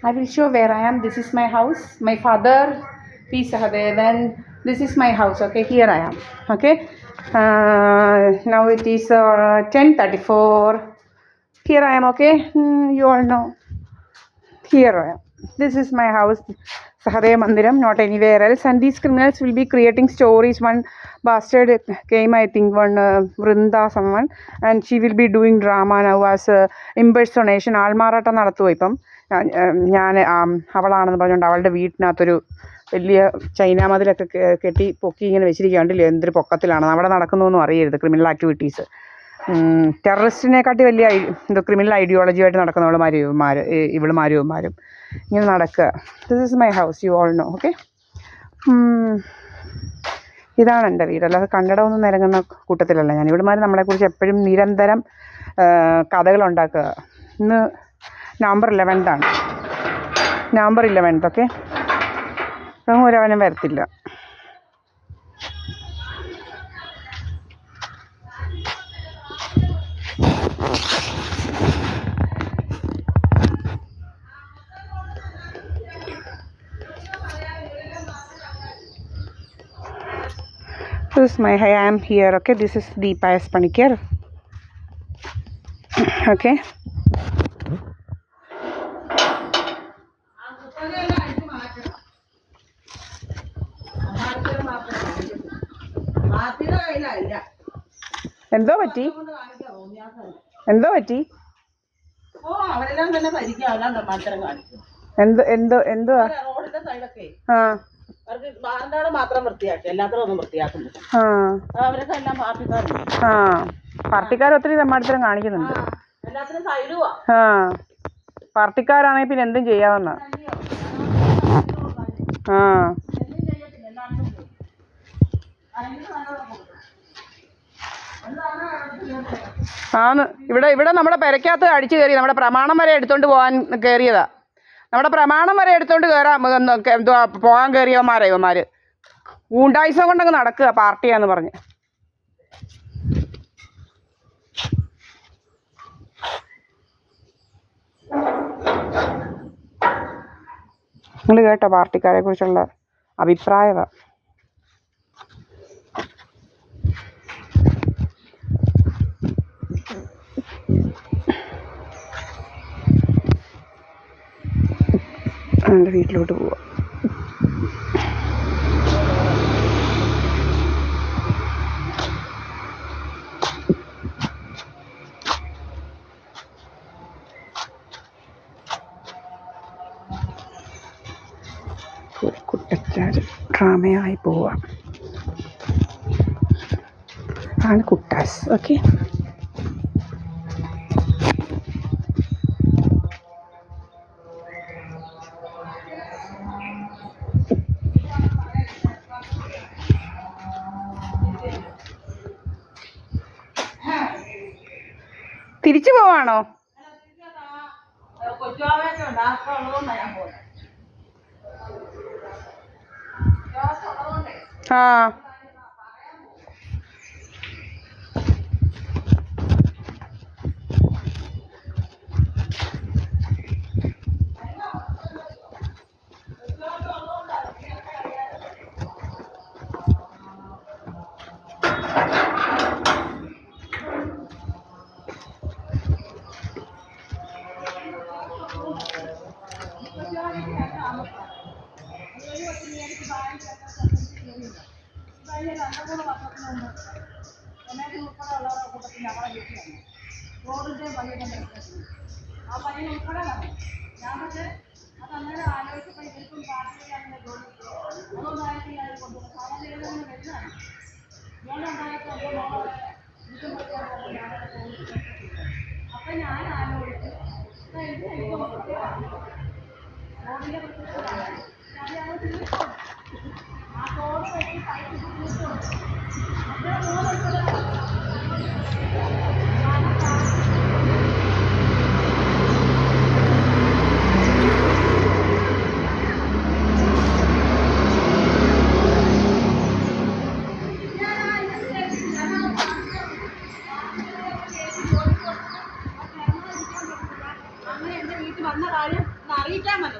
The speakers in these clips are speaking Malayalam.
I will show where I am. This is my house. My father, P. Sahadevan. This is my house. Okay, here I am. Okay. Now it is 10:34. Here I am. Okay. You all know. Here I am. This is my house, Sahadev Mandiram, not anywhere else. And these criminals will be creating stories. One bastard came, I think, one Vrinda, someone, and she will be doing drama now as impersonation. ആൾമാറാട്ടം നടത്തുമോ ഇപ്പം? ഞാൻ അവളാണെന്ന് പറഞ്ഞുകൊണ്ട് അവളുടെ വീട്ടിനകത്തൊരു വലിയ ചൈന മതിലൊക്കെ കെട്ടി പൊക്കി ഇങ്ങനെ വെച്ചിരിക്കുകയാണ്ടില്ലേ, എന്തൊരു പൊക്കത്തിലാണ് അവിടെ നടക്കുന്നതെന്നും അറിയരുത്. ക്രിമിനൽ ആക്ടിവിറ്റീസ്, ടെററിസ്റ്റിനെക്കാട്ടി വലിയ ക്രിമിനൽ ഐഡിയോളജിയായിട്ട് നടക്കുന്നവളുമാർ ഇവളുമാരും ഇങ്ങനെ നടക്കുക. This is my house, you all no. Okay, ഇതാണ് എൻ്റെ വീട്. അല്ലാതെ കന്നഡമൊന്നും നിരങ്ങുന്ന കൂട്ടത്തിലല്ല ഞാൻ. ഇവളുമാർ നമ്മളെക്കുറിച്ച് എപ്പോഴും നിരന്തരം കഥകളുണ്ടാക്കുക. ഇന്ന് നവംബർ 11th ആണ്. November 11th. ഓക്കെ, ഒരവനും വരത്തില്ല. This is I am here. Okay, this is Deepa S. Panikar. Okay. എന്തോ പറ്റി? എന്തോ പാർട്ടിക്കാർ ഒത്തിരി തെമ്മാടിത്തരം കാണിക്കുന്നുണ്ട്. പാർട്ടിക്കാരാണെങ്കിൽ പിന്നെ എന്തും ചെയ്യാവുന്ന. ഇവിടെ നമ്മുടെ പെരക്കകത്ത് അടിച്ചു കയറി നമ്മുടെ പ്രമാണം വരെ എടുത്തോണ്ട് പോകാൻ കയറിയതാ. നമ്മുടെ പ്രമാണം വരെ എടുത്തോണ്ട് പോകാൻ കയറിയവന്മാരാ ഇവന്മാർ. ഗൂണ്ടായിസം കൊണ്ടങ്ങ് നടക്കുക പാർട്ടിയാന്ന് പറഞ്ഞ്. നിങ്ങൾ കേട്ടോ പാർട്ടിക്കാരെ കുറിച്ചുള്ള അഭിപ്രായമാണ്. എൻ്റെ വീട്ടിലോട്ട് പോവാം. കുട്ടച്ചാർ ഡ്രാമയായി പോവാം. ആണ് കുട്ടാസ്. ഓക്കെ, തിരിച്ചു പോവാണോ? ആ, വന്ന കാര്യം അറിയിക്കാൻ മതി.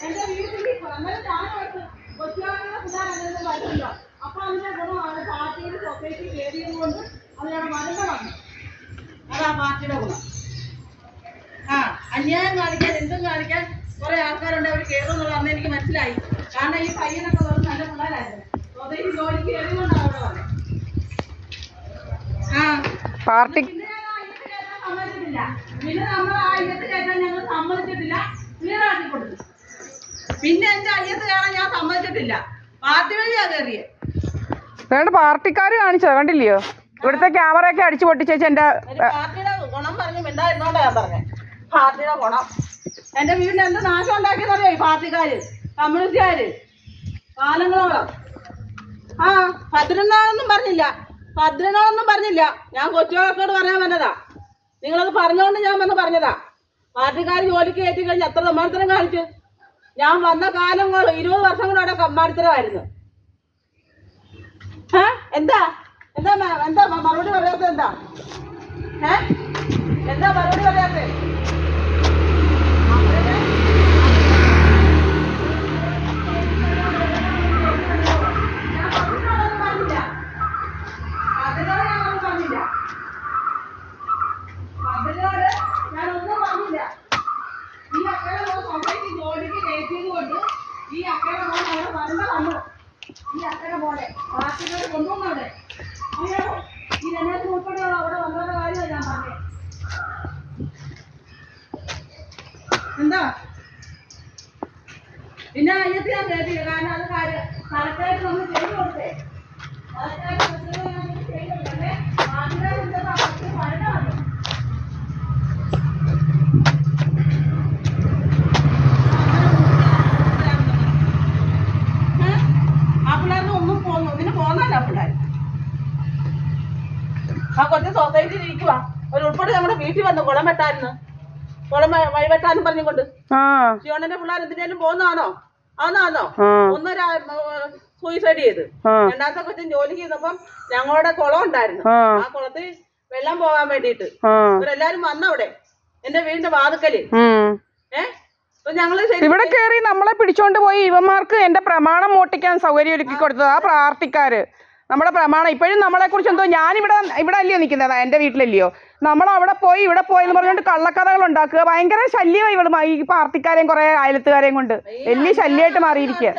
എന്റെ വീട്ടിൽ അന്നേരം ഞാനോട്ട് കൊച്ചുകാരുടെ പിള്ളേരങ്ങനെ വരുന്നില്ല. അപ്പൊ അതിന്റെ ഗുണമാണ് പാർട്ടിയുടെ സൊസൈറ്റി കയറിയത് കൊണ്ട് അതിനവിടെ മരുന്ന് വന്നു. അതാ പാർട്ടിയുടെ ഗുണം. അന്യായം കാണിക്കാൻ എന്തും കാണിക്കാൻ കുറെ ആൾക്കാരുണ്ട്. അവർ കയറുമെന്നുള്ള അന്ന് എനിക്ക് മനസ്സിലായി. കാരണം ഈ പയ്യനൊക്കെ വെറും നല്ല പിള്ളേരായിരുന്നു. സൊസൈറ്റി ജോലിക്ക് കയറിയതുകൊണ്ടാണ് അവിടെ വന്നത്. പാർട്ടി പിന്നെ ഞാൻ ആ ഇയത്ത് കയറ്റാൻ സമ്മതിച്ചിട്ടില്ല. പിന്നെ നമ്മൾ ആ ഇയത്ത് കയറ്റാൻ ഞങ്ങൾ സമ്മതിച്ചിട്ടില്ല. ക്ലിയർ ആക്കി കൊടുത്തു. പിന്നെ എന്റെ അയ്യത്ത് കയറാൻ ഞാൻ സമ്മതിച്ചിട്ടില്ല. പാർട്ടി വഴിയാ കയറിയേ. വേണ്ട പാർട്ടിക്കാർ കാണിച്ചത് കണ്ടില്ലയോ? ഇവിടുത്തെ ക്യാമറയൊക്കെ അടിച്ചു പൊട്ടിച്ചേച്ച് എന്റെ പാർട്ടിയുടെ ഗുണം പറഞ്ഞു മിണ്ടായിരുന്നോണ്ടാ ഞാൻ പറഞ്ഞേ. പാർട്ടിയുടെ ഗുണം എന്റെ വീട്ടിൽ എന്ത് നാശം ഉണ്ടാക്കിയെന്നറിയോ ഈ പാർട്ടിക്കാര്, കമ്മ്യൂണിസ്റ്റുകാര് കാലങ്ങളോളം. ഭദ്രനാളൊന്നും പറഞ്ഞില്ല. ഞാൻ കൊച്ചുമക്കളോട് പറയാൻ വന്നതാ. നിങ്ങളത് പറഞ്ഞോണ്ട് ഞാൻ വന്ന് പറഞ്ഞതാ. പാർട്ടിക്കാർ ജോലിക്ക് കയറ്റി കഴിഞ്ഞ് എത്ര സമ്മാനത്തരം കാണിച്ചു. ഞാൻ വന്ന കാലങ്ങൾ 20 വർഷം കൂടെ അവിടെ കമ്മാടിത്തരമായിരുന്നു. എന്താ എന്താ എന്താ മറുപടി പറയാത്ത? എന്താ മറുപടി പറയാത്ത? ഞാനൊന്നും പറഞ്ഞില്ല. ഈ അക്കരെ സൊസൈറ്റി ജോലിക്ക് കയറ്റിയത് കൊണ്ട് ഈ അക്കരെ പോലെ അവിടെ വരണ്ട വന്നു. ഈ അക്കരെ പോലെ പാർട്ടിക്കാർ കൊണ്ടുവന്നവിടെ അറിയാമോ? ഈ രണ്ടായിരത്തി ഉൾപ്പെടെയുള്ള അവിടെ വന്നവരുടെ കാര്യമാണ് ഞാൻ പറഞ്ഞത്. എന്താ പിന്നെ അയ്യത്ത് ഞാൻ കേട്ടില്ല. കാരണം അത് കാര്യം കറക്റ്റായിട്ട് നമ്മൾ ചെയ്തു കൊടുത്തേ. കറക്റ്റായിട്ട് ചെയ്തു കൊടുക്കണ്ടേ? പാർട്ടിക്കാർ വരണ്ട വന്നു. ആ കൊച്ചു സൊസൈറ്റിയിൽ ഇരിക്കുക. അവരുൾപ്പെടെ നമ്മുടെ വീട്ടിൽ വന്നു കുളം വഴിവെട്ടാനും പറഞ്ഞുകൊണ്ട്. ശിവണ്ണന്റെ പിള്ളേർ എന്തിനേലും പോകുന്നതാണോ? ഒന്നൊരു സൂയിസൈഡ് ചെയ്ത്. രണ്ടാമത്തെ കൊച്ചും ജോലി ചെയ്തപ്പം ഞങ്ങളുടെ കുളം ഉണ്ടായിരുന്നു. ആ കുളത്തിൽ വെള്ളം പോകാൻ വേണ്ടിയിട്ട് ഇവരെല്ലാരും വന്നവിടെ എന്റെ വീടിന്റെ വാതുക്കല്. ഞങ്ങള് ഇവിടെ കയറി നമ്മളെ പിടിച്ചോണ്ട് പോയി ഇവന്മാർക്ക് എന്റെ പ്രമാണം മോട്ടിക്കാൻ സൗകര്യം ഒരുക്കി കൊടുത്തത് ആ പാർട്ടിക്കാര്. നമ്മുടെ പ്രമാണം ഇപ്പോഴും നമ്മളെ കുറിച്ച് എന്തോ ഇവിടെ അല്ലയോ നിൽക്കുന്നത്, എന്റെ വീട്ടിലല്ലയോ. നമ്മളവിടെ പോയി ഇവിടെ പോയി എന്ന് പറഞ്ഞുകൊണ്ട് കള്ളക്കഥകൾ ഉണ്ടാക്കുക. ഭയങ്കര ശല്യമായി ഇവള് ഈ പാർട്ടിക്കാരെയും കുറെ അയലത്തുകാരെയും കൊണ്ട് വലിയ ശല്യമായിട്ട് മാറിയിരിക്കുക.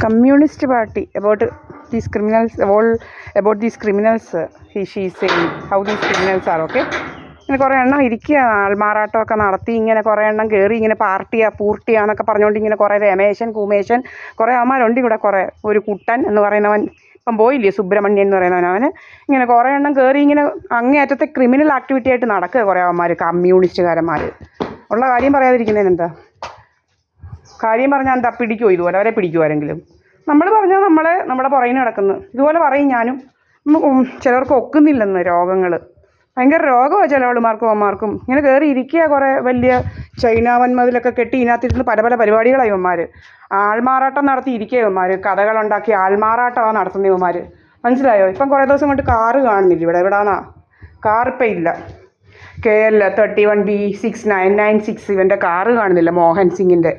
Communist party about these criminals, all about these criminals. She is saying how these criminals are. Okay, ഇങ്ങനെ കുറേ എണ്ണം ഇരിക്കുക, ആൾമാറാട്ടമൊക്കെ നടത്തി ഇങ്ങനെ കുറേ എണ്ണം കയറി ഇങ്ങനെ പൂർട്ടിയാന്നൊക്കെ പറഞ്ഞുകൊണ്ട് ഇങ്ങനെ കുറേ രമേശൻ കുമേശൻ കുറേ അമ്മമാരുണ്ട് ഇവിടെ. കുറേ ഒരു കുട്ടൻ എന്ന് പറയുന്നവൻ ഇപ്പം പോയില്ലേ, സുബ്രഹ്മണ്യൻ എന്ന് പറയുന്നവൻ. അവന് ഇങ്ങനെ കുറേ എണ്ണം കയറി ഇങ്ങനെ അങ്ങേയറ്റത്തെ ക്രിമിനൽ ആക്ടിവിറ്റി ആയിട്ട് നടക്കുക കുറേ അവന്മാർ, കമ്മ്യൂണിസ്റ്റുകാരന്മാർ. ഉള്ള കാര്യം പറയാതിരിക്കുന്നതിനെന്താ? കാര്യം പറഞ്ഞാൽ എന്താ പിടിക്കുമോ? ഇതുപോലെ അവരെ പിടിക്കുമാരെങ്കിലും? നമ്മൾ പറഞ്ഞാൽ നമ്മുടെ പുറകിന് നടക്കുന്നു. ഇതുപോലെ പറയും ഞാനും. ചിലർക്ക് ഒക്കുന്നില്ലെന്ന് രോഗങ്ങൾ, ഭയങ്കര രോഗമാണ് ചില ആളുമാർക്കും അമ്മമാർക്കും. ഇങ്ങനെ കയറി ഇരിക്കുക കുറേ വലിയ ചൈനാവന്മതിലൊക്കെ കെട്ടി ഇതിനകത്തിരുന്ന് പല പരിപാടികളാണ് ഇവന്മാർ. ആൾമാറാട്ടം നടത്തി ഇരിക്കുക ഇവന്മാർ, കഥകളുണ്ടാക്കി ആൾമാറാട്ടമാണ് നടത്തുന്ന ഇവന്മാർ. മനസ്സിലായോ? ഇപ്പം കുറേ ദിവസം കൊണ്ട് കാറ് കാണുന്നില്ല ഇവിടെ. എവിടാന്നാ കാറിപ്പം ഇല്ല. KL 31B6996 ഇവൻ്റെ കാറ് കാണുന്നില്ല, മോഹൻ സിംഗിൻ്റെ.